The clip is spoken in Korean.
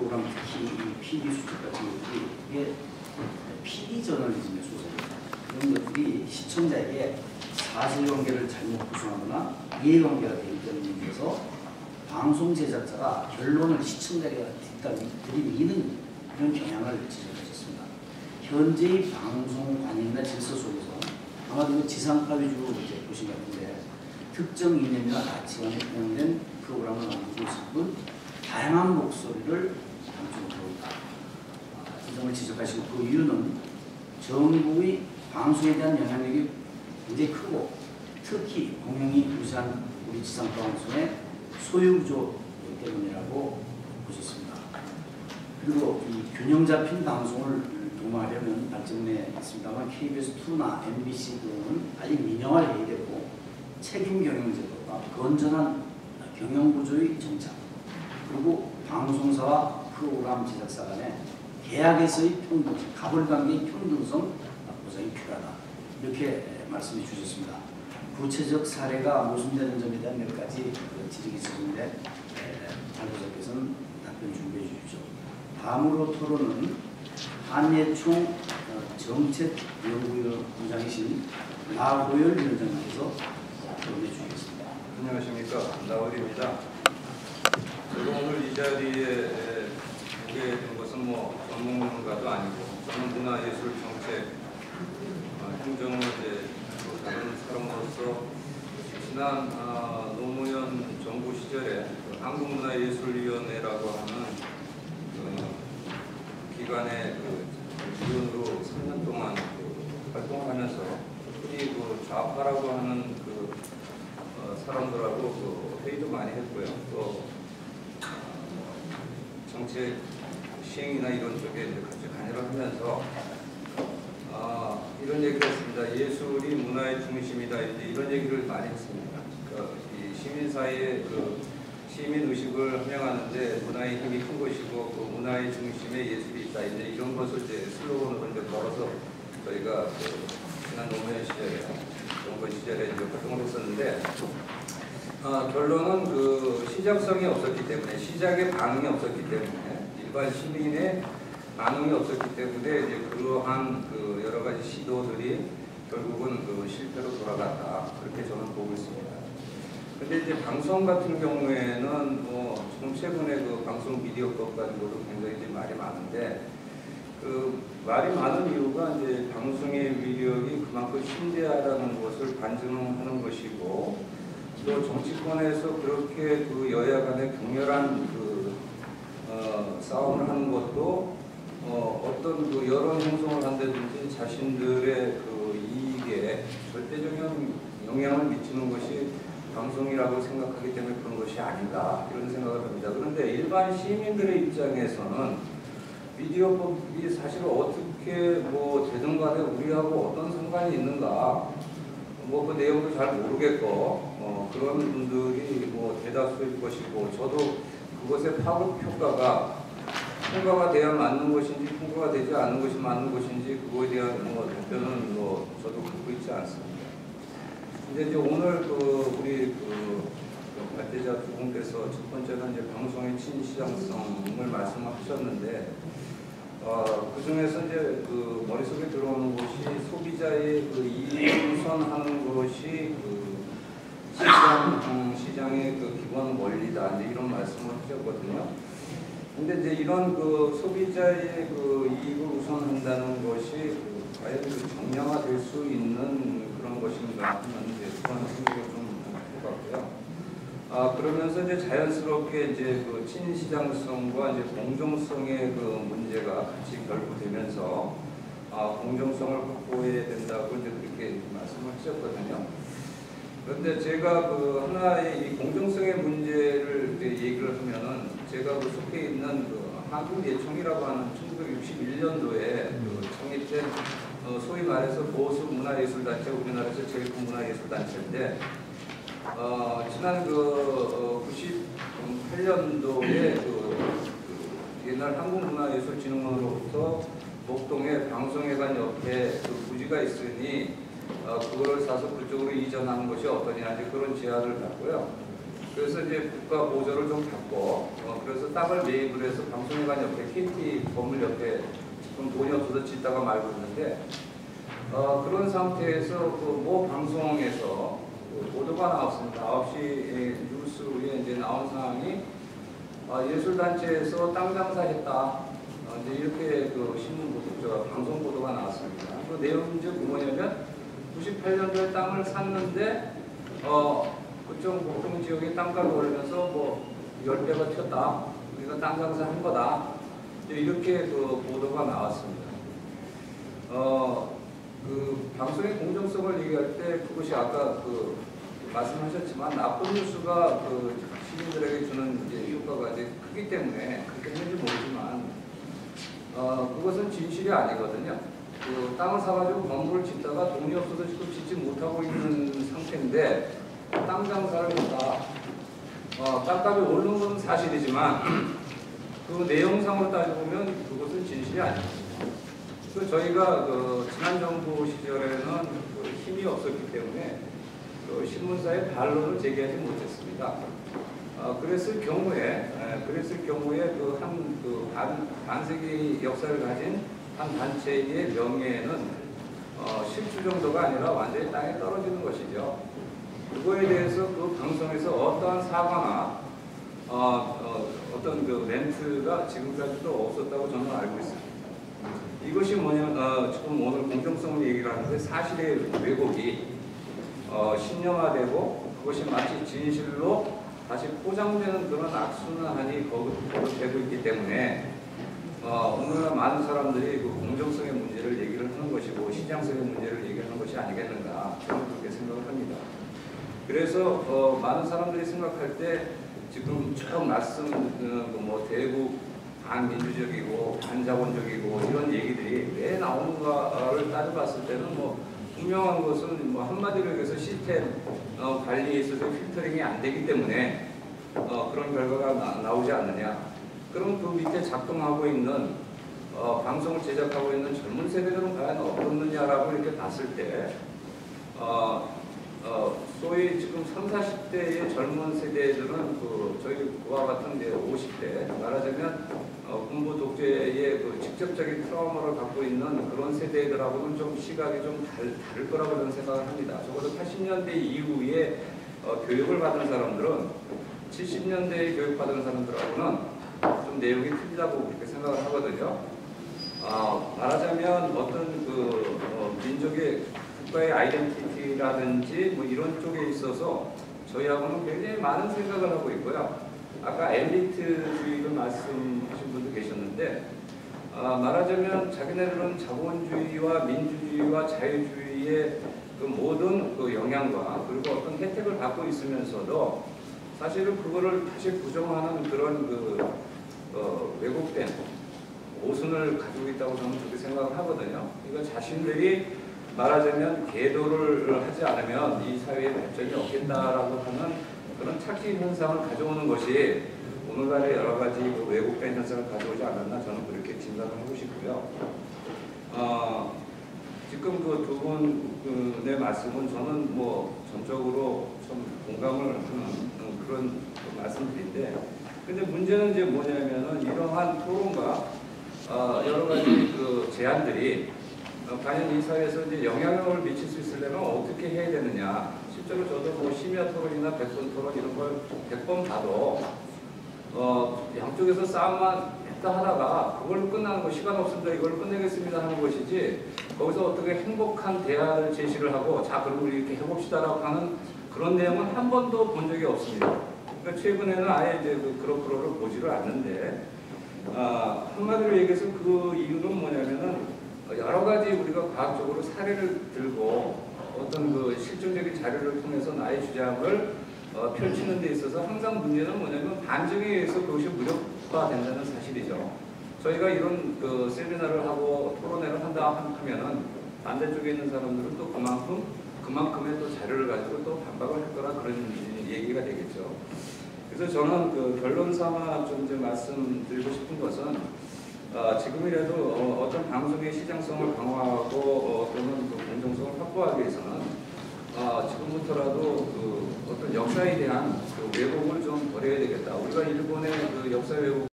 프로그램, 특히 이 PD 수첩 같은 것들이 이게 PD 저널리즘의 소설입니다. 이런 것들이 시청자에게 사실관계를 잘못 구성하거나 이해관계가 되기 때문에서 방송 제작자가 결론을 시청자에게 들이미는 이런 경향을 지적하셨습니다. 현재의 방송 관행이나 질서 속에서 아마도 지상파위주로 이제 보신 것 같은데 특정 이념이나 가치관에 편향된 프로그램을 만들고 있을 뿐 다양한 목소리를 방송하고 있다. 이 점을 지적하시고 그 이유는 정부의 방송에 대한 영향력이 굉장히 크고 특히 공영이 유사한 우리 지상파 방송의 소유구조이기 때문이라고 보셨습니다. 그리고 이 균형 잡힌 방송을 도모하려면 발전에 있습니다만 KBS2나 MBC 등은 빨리 민영화해야 되고 책임 경영 제도와 건전한 경영 구조의 정착 그리고 방송사와 프로그램 제작사 간의 계약에서의 평등성, 가불관계의 평등성 보장이 필요하다. 이렇게 말씀해 주셨습니다. 구체적 사례가 모순되는 점에 대한 몇 가지 지적이 있었는데 발표자께서는 답변 준비해 주십시오. 다음으로 토론은 한예총 정책연구위원장이신 나호열 위원장님께서 토론해 주시겠습니다. 안녕하십니까. 나호열입니다. 제가 오늘 이 자리에 오게 된 것은 뭐 전문가도 아니고 저는 문화예술 정책 행정을 다른 사람으로서 지난 노무현 정부 시절에 한국문화예술위원회라고 하는 기관의 위원으로 3년 동안 활동을 하면서 특히 좌파라고 하는 사람들하고 회의도 많이 했고요. 또 정책 시행이나 이런 쪽에 같이 관여를 하면서 이런 얘기를 했습니다. 예술이 문화의 중심이다. 이런 얘기를 많이 했습니다. 이 시민 사이에 시민 의식을 함양하는데 문화의 힘이 큰 것이고 그 문화의 중심에 예술이 있다. 이런 것을 슬로건으로 걸어서 저희가 지난 노무현 시절에 정부 시절에 활동을 했었는데 결론은 시작성이 없었기 때문에 시작의 반응이 없었기 때문에 일반 시민의 반응이 없었기 때문에 그러한 여러 가지 시도들이 결국은 실패로 돌아갔다. 그렇게 저는 보고 있습니다. 근데 이제 방송 같은 경우에는 지금 최근에 방송 미디어법 같은 것도 굉장히 말이 많은데 말이 많은 이유가 이제 방송의 위력이 그만큼 심대하다는 것을 반증하는 것이고 또 정치권에서 그렇게 여야 간의 격렬한 싸움을 하는 것도 어떤 여론 형성을 한다든지 자신들의 이익에 절대적인 영향을 미치는 것이 방송이라고 생각하기 때문에 그런 것이 아닌가 이런 생각을 합니다. 그런데 일반 시민들의 입장에서는 미디어법이 사실 어떻게 되든 간에 우리하고 어떤 상관이 있는가 그 내용도 잘 모르겠고 그런 분들이 대다수일 것이고 저도 그것의 파급 효과가 통과가 돼야 맞는 것인지 통과가 되지 않는 것이 맞는 것인지 그거에 대한 답변은 저도 갖고 있지 않습니다. 근데 이제 오늘 우리 발제자 두 분께서 첫 번째는 이제 방송의 친시장성을 말씀하셨는데 그 중에서 이제 머릿속에 들어오는 것이 소비자의 이익을 우선하는 것이 시장의 기본 원리다. 이제 이런 말씀을 하셨거든요. 근데 이제 이런 소비자의 이익을 우선한다는 것이 과연 정량화될 수 있는 그런 것인가 하는 그런 생각을 좀 할 것 같고요. 그러면서 이제 자연스럽게 이제 친시장성과 이제 공정성의 문제가 같이 결부되면서 공정성을 확보해야 된다고 이제 그렇게 말씀을 하셨거든요. 그런데 제가 하나의 이 공정성의 문제를 얘기를 하면은 제가 속해 있는 한국예총이라고 하는 1961년도에 창립된 소위 말해서 보수 문화예술단체, 우리나라에서 제일 큰 문화예술단체인데 지난 98년도에 옛날 한국문화예술진흥원으로부터 목동에 방송회관 옆에 부지가 있으니 그거를 사서 그쪽으로 이전하는 것이 어떠냐 이제 그런 제안을 받고요. 그래서 이제 국가 보조를 좀 받고 그래서 땅을 매입을 해서 방송회관 옆에 KT 건물 옆에 지금 돈이 없어서 짓다가 말고 있는데 그런 상태에서 그 모 방송에서 그 보도가 나왔습니다. 9시 뉴스에 이제 나온 사항이 예술단체에서 땅 장사했다. 이제 이렇게 그 신문 보도, 방송 보도가 나왔습니다. 그 내용이 이제 뭐냐면 98년도에 땅을 샀는데 그쪽 목동 지역의 땅값이 오르면서 뭐 10배가 튀었다. 우리가 땅 장사한 거다. 이렇게 그 보도가 나왔습니다. 그 방송의 공정성을 얘기할 때 그것이 아까 그 말씀하셨지만 나쁜 뉴스가 그 시민들에게 주는 이제 효과가 이제 크기 때문에 그렇게 했는지 모르지만 그것은 진실이 아니거든요. 그 땅을 사가지고 건물을 짓다가 돈이 없어서 지금 짓지 못하고 있는 상태인데 땅 장사를 했다. 땅값이 오르는 것은 사실이지만 그 내용상으로 따져보면 그것은 진실이 아닙니다. 저희가 그 지난 정부 시절에는 그 힘이 없었기 때문에 그 신문사에 반론을 제기하지 못했습니다. 그랬을 경우에 그 반세기 역사를 가진 한 단체의 명예는 실주 정도가 아니라 완전히 땅에 떨어지는 것이죠. 그거에 대해서 그 방송에서 어떠한 사과나 어떤 그 멘트가 지금까지도 없었다고 저는 알고 있습니다. 이것이 뭐냐면 지금 오늘 공정성을 얘기를 하는데 사실의 왜곡이 신념화되고 그것이 마치 진실로 다시 포장되는 그런 악순환이 거듭되고 있기 때문에 오늘날 많은 사람들이 그 공정성의 문제를 얘기를 하는 것이고 시장성의 문제를 얘기하는 것이 아니겠는가 저는 그렇게 생각을 합니다. 그래서 많은 사람들이 생각할 때 지금 쭉 말씀 뭐 대북 반민주적이고 반자본적이고 이런 얘기들이 왜 나오는가를 따져봤을 때는 뭐 분명한 것은 뭐 한마디로 얘기해서 시스템 관리에 있어서 필터링이 안 되기 때문에 그런 결과가 나오지 않느냐. 그럼 그 밑에 작동하고 있는 방송을 제작하고 있는 젊은 세대들은 과연 어떻느냐라고 이렇게 봤을 때 소위 지금 30, 40대의 젊은 세대들은 그 저희와 같은 이제 50대 말하자면 군부 독재의 그 직접적인 트라우마를 갖고 있는 그런 세대들하고는 좀 시각이 좀 다를 거라고 저는 생각을 합니다. 적어도 80년대 이후에 교육을 받은 사람들은 70년대에 교육받은 사람들하고는 좀 내용이 틀리다고 그렇게 생각을 하거든요. 말하자면 어떤 그 민족의 국가의 아이덴티티라든지 뭐 이런 쪽에 있어서 저희하고는 굉장히 많은 생각을 하고 있고요. 아까 엘리트주의를 말씀하신 분도 계셨는데 말하자면 자기네들은 자본주의와 민주주의와 자유주의의 그 모든 그 영향과 그리고 어떤 혜택을 받고 있으면서도 사실은 그거를 다시 부정하는 그런 그 왜곡된 모순을 가지고 있다고 저는 그렇게 생각을 하거든요. 이거 자신들이 말하자면 계도를 하지 않으면 이 사회에 발전이 없겠다라고 하는 그런 착시 현상을 가져오는 것이 오늘날의 여러 가지 그 왜곡된 현상을 가져오지 않았나 저는 그렇게 진단을 하고 싶고요. 지금 그 두 분의 말씀은 저는 뭐 전적으로 좀 공감을 하는 그런 말씀들인데, 근데 문제는 이제 뭐냐면은 이러한 토론과 여러 가지 그 제안들이 과연 이 사회에서 이제 영향력을 미칠 수 있으려면 어떻게 해야 되느냐. 실제로 저도 뭐 심야 토론이나 100번 토론 이런 걸 100번 봐도 양쪽에서 싸움만 했다 하다가 그걸로 끝나는 거, 시간 없습니다, 이걸 끝내겠습니다 하는 것이지 거기서 어떻게 행복한 대화를 제시를 하고 자 그럼 우리 이렇게 해봅시다라고 하는 그런 내용은 한 번도 본 적이 없습니다. 그러니까 최근에는 아예 이제 그런 프로를 보지를 않는데 한마디로 얘기해서 그 이유는 뭐냐면은 여러 가지 우리가 과학적으로 사례를 들고 어떤 그 실증적인 자료를 통해서 나의 주장을 펼치는 데 있어서 항상 문제는 뭐냐면 반증에 의해서 그것이 무력화된다는 사실이죠. 저희가 이런 그 세미나를 하고 토론회를 한다 하면은 반대쪽에 있는 사람들은 또 그만큼의 또 자료를 가지고 또 반박을 할 거라 그런 얘기가 되겠죠. 그래서 저는 그 결론 삼아 좀 이제 말씀드리고 싶은 것은 지금이라도 어떤 방송의 시장성을 강화하고 또는 그 공정성을 확보하기 위해서는 지금부터라도 그 어떤 역사에 대한 그 왜곡을 좀 버려야 되겠다. 우리가 일본의 그 역사 왜곡